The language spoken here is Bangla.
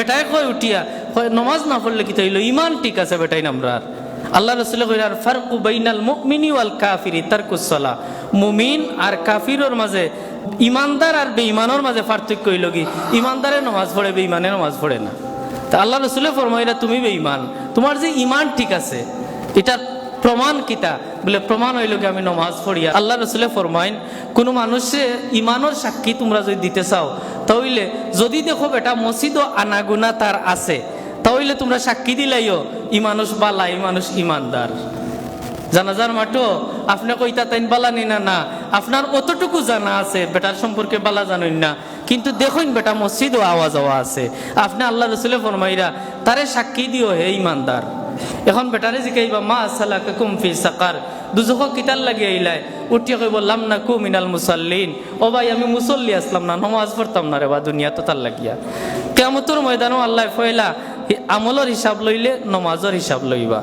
বেটায় কয় উঠিয়া কয় নমাজ না পড়লে কি তাইল ইমান ঠিক আছে বেটাই নামরার। আল্লাহ রসুল কইলার ফারকু বাইনাল মুমিনি ওয়াল কাফিরি তারকুস সালাহ, মুমিন আর কাফিরের মাঝে, ইমানদার আর বেঈমানের মাঝে পার্থক্য হইল কি ইমানদারে নামাজ পড়ে বেঈমানে নামাজ পড়ে না। তা আল্লাহ রসুলে ফরমাইলা তুমি বেঈমান, তোমার যে ইমান ঠিক আছে এটা প্রমাণ কিতা বলে প্রমাণ হইল কি আমি নামাজ পড়িয়া। আল্লাহ রসুলে ফরমাইন কোনো মানুষে ইমানের সাক্ষী তোমরা যদি দিতে চাও তাহলে যদি দেখো বেটা মসজিদ আনাগুনা তার আছে তাহলে তোমরা সাক্ষী দিলাইও ই মানুষ বালা, এই মানুষ ইমানদার। জানাজার মাঠো আপনি কইতা তাইন বালা নিনা না, আপনার অতটুকু জানা আছে বেটার সম্পর্কে বালা জানেন না, কিন্তু দেখুন বেটা মসজিদও আওয়াজ আওয়া আছে, আপনি আল্লাহ রসুলে ফরমাইরা তারে সাক্ষী দিও হে ইমানদার। এখন বেটারে জিকাইবা মা সালাকাকুম ফি সাকার, দুজখ কিতাল লাগি আইলাই উঠিয়া কইব লাম নাকু মিনাল মুসাল্লিন, ও ভাই আমি মুসল্লি আসলাম না, নমাজ পড়তাম না রে বা দুনিয়া তো তার লাগিয়া। কিয়ামতের ময়দানও আল্লাহ ফয়লা আমলের হিসাব লইলে নমাজের হিসাব লইবা।